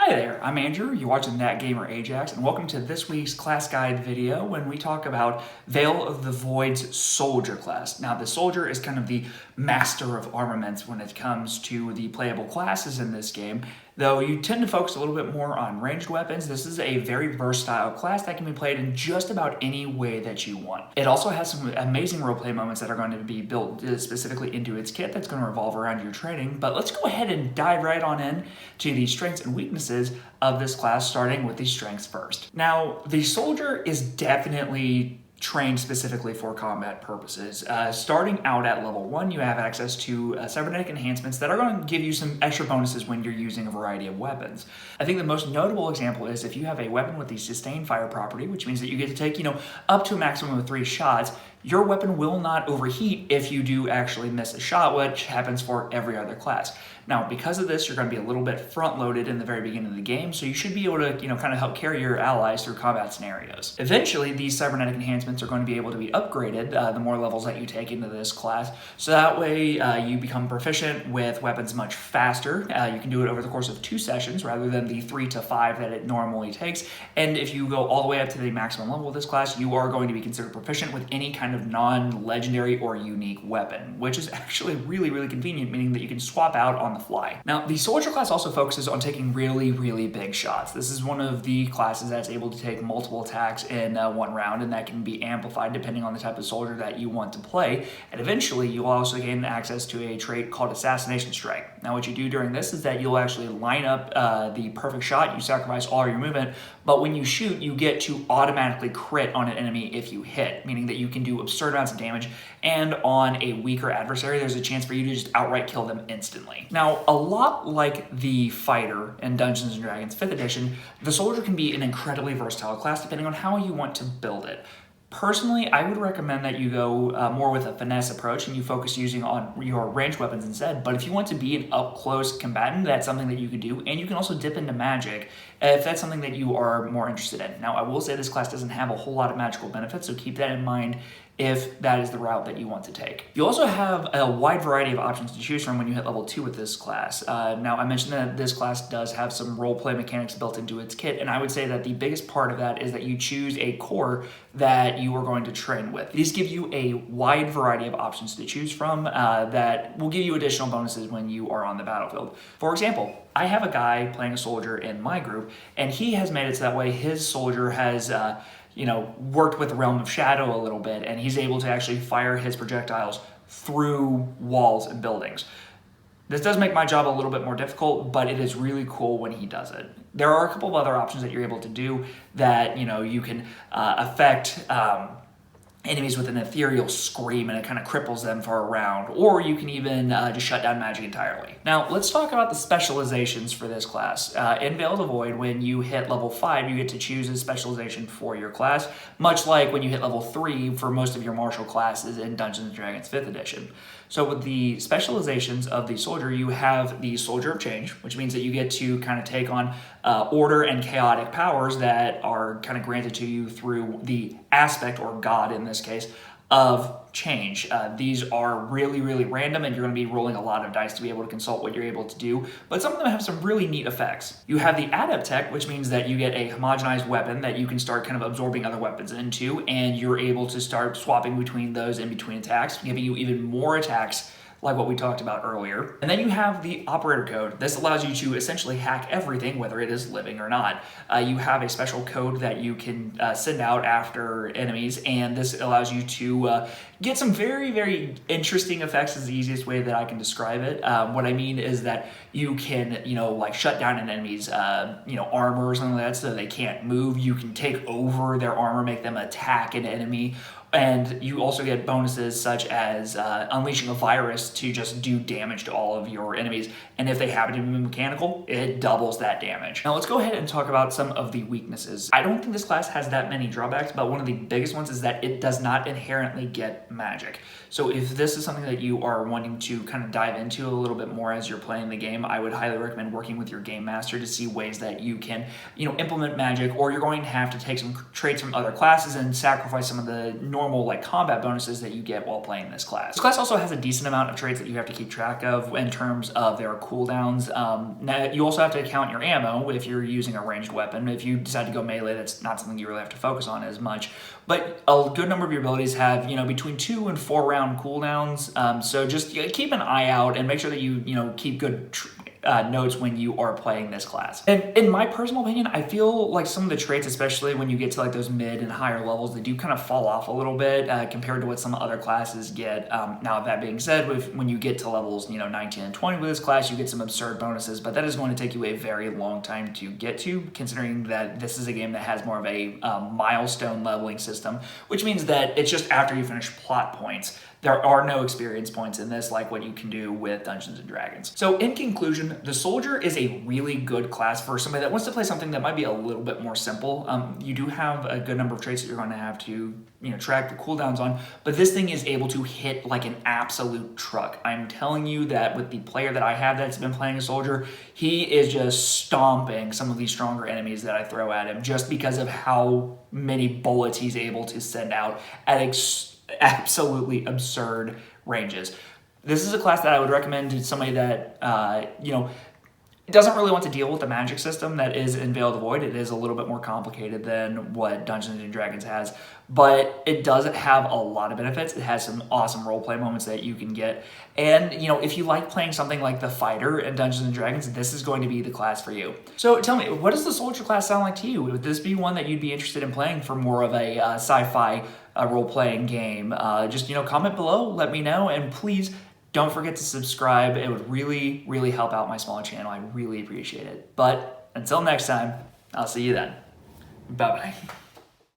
Hi there, I'm Andrew, you're watching ThatGamerAjax, and welcome to this week's class guide video when we talk about Veil of the Void's Soldier class. Now, the Soldier is kind of the master of armaments when it comes to the playable classes in this game, though you tend to focus a little bit more on ranged weapons. This is a very versatile class that can be played in just about any way that you want. It also has some amazing roleplay moments that are going to be built specifically into its kit that's going to revolve around your training, but let's go ahead and dive right on in to the strengths and weaknesses of this class, starting with the strengths first. Now, the Soldier is definitely trained specifically for combat purposes. Starting out at level 1, you have access to cybernetic enhancements that are going to give you some extra bonuses when you're using a variety of weapons. I think the most notable example is if you have a weapon with the sustained fire property, which means that you get to take, up to a maximum of 3 shots, your weapon will not overheat if you do actually miss a shot, which happens for every other class. Now, because of this, you're going to be a little bit front-loaded in the very beginning of the game, so you should be able to, kind of help carry your allies through combat scenarios. Eventually, these cybernetic enhancements are going to be able to be upgraded the more levels that you take into this class, so that way you become proficient with weapons much faster. You can do it over the course of 2 sessions rather than the 3 to 5 that it normally takes, and if you go all the way up to the maximum level of this class, you are going to be considered proficient with any kind of non-legendary or unique weapon, which is actually really, really convenient, meaning that you can swap out on the fly. Now, the Soldier class also focuses on taking really, really big shots. This is one of the classes that's able to take multiple attacks in one round, and that can be amplified depending on the type of soldier that you want to play. And eventually, you'll also gain access to a trait called Assassination Strike. Now, what you do during this is that you'll actually line up the perfect shot. You sacrifice all your movement, but when you shoot, you get to automatically crit on an enemy if you hit, meaning that you can do absurd amounts of damage, and on a weaker adversary, there's a chance for you to just outright kill them instantly. Now, a lot like the Fighter in Dungeons & Dragons 5th edition, the Soldier can be an incredibly versatile class depending on how you want to build it. Personally, I would recommend that you go more with a finesse approach and you focus using on your ranged weapons instead. But if you want to be an up-close combatant, that's something that you can do. And you can also dip into magic if that's something that you are more interested in. Now, I will say this class doesn't have a whole lot of magical benefits, so keep that in mind if that is the route that you want to take. You also have a wide variety of options to choose from when you hit level 2 with this class. Now, I mentioned that this class does have some roleplay mechanics built into its kit, and I would say that the biggest part of that is that you choose a core that you are going to train with. These give you a wide variety of options to choose from that will give you additional bonuses when you are on the battlefield. For example, I have a guy playing a soldier in my group, and he has made it so that way his soldier has worked with the Realm of Shadow a little bit, and he's able to actually fire his projectiles through walls and buildings. This does make my job a little bit more difficult, but it is really cool when he does it. There are a couple of other options that you're able to do that, you can affect enemies with an ethereal scream and it kind of cripples them for a round, or you can even just shut down magic entirely. Now, let's talk about the specializations for this class. In Veil of the Void, when you hit level 5, you get to choose a specialization for your class, much like when you hit level 3 for most of your martial classes in Dungeons & Dragons 5th edition. So with the specializations of the Soldier, you have the Soldier of Change, which means that you get to kind of take on order and chaotic powers that are kind of granted to you through the aspect, or god in this case, of change. These are really, really random, and you're going to be rolling a lot of dice to be able to consult what you're able to do, but some of them have some really neat effects. You have the Adept Tech, which means that you get a homogenized weapon that you can start kind of absorbing other weapons into, and you're able to start swapping between those in between attacks, giving you even more attacks like what we talked about earlier. And then you have the operator code. This allows you to essentially hack everything, whether it is living or not. You have a special code that you can send out after enemies, and this allows you to get some very, very interesting effects is the easiest way that I can describe it. What I mean is that you can, like shut down an enemy's, armor or something like that so they can't move. You can take over their armor, make them attack an enemy. And you also get bonuses such as unleashing a virus to just do damage to all of your enemies. And if they happen to be mechanical, it doubles that damage. Now let's go ahead and talk about some of the weaknesses. I don't think this class has that many drawbacks, but one of the biggest ones is that it does not inherently get magic. So if this is something that you are wanting to kind of dive into a little bit more as you're playing the game, I would highly recommend working with your game master to see ways that you can, implement magic, or you're going to have to take some traits from other classes and sacrifice some of the normal normal like combat bonuses that you get while playing this class. This class also has a decent amount of traits that you have to keep track of in terms of their cooldowns. Now you also have to count your ammo if you're using a ranged weapon. If you decide to go melee, that's not something you really have to focus on as much. But a good number of your abilities have, between 2 and 4 round cooldowns. So just keep an eye out and make sure that you keep good notes when you are playing this class. And in my personal opinion, I feel like some of the traits, especially when you get to like those mid and higher levels, they do kind of fall off a little bit compared to what some other classes get. Now that being said, when you get to levels 19 and 20 with this class, you get some absurd bonuses, but that is going to take you a very long time to get to, considering that this is a game that has more of a milestone leveling system, which means that it's just after you finish plot points. There are no experience points in this like what you can do with Dungeons & Dragons. So in conclusion, the Soldier is a really good class for somebody that wants to play something that might be a little bit more simple. You do have a good number of traits that you're going to have to track the cooldowns on, but this thing is able to hit like an absolute truck. I'm telling you that with the player that I have that's been playing a Soldier, he is just stomping some of these stronger enemies that I throw at him just because of how many bullets he's able to send out at absolutely absurd ranges. This is a class that I would recommend to somebody that doesn't really want to deal with the magic system that is in Veil of the Void. It is a little bit more complicated than what Dungeons & Dragons has, but it does have a lot of benefits. It has some awesome roleplay moments that you can get. And, if you like playing something like the Fighter in Dungeons & Dragons, this is going to be the class for you. So tell me, what does the Soldier class sound like to you? Would this be one that you'd be interested in playing for more of a sci-fi role-playing game? Just, comment below, let me know, and please don't forget to subscribe. It would really, really help out my small channel. I really appreciate it. But until next time, I'll see you then. Bye-bye.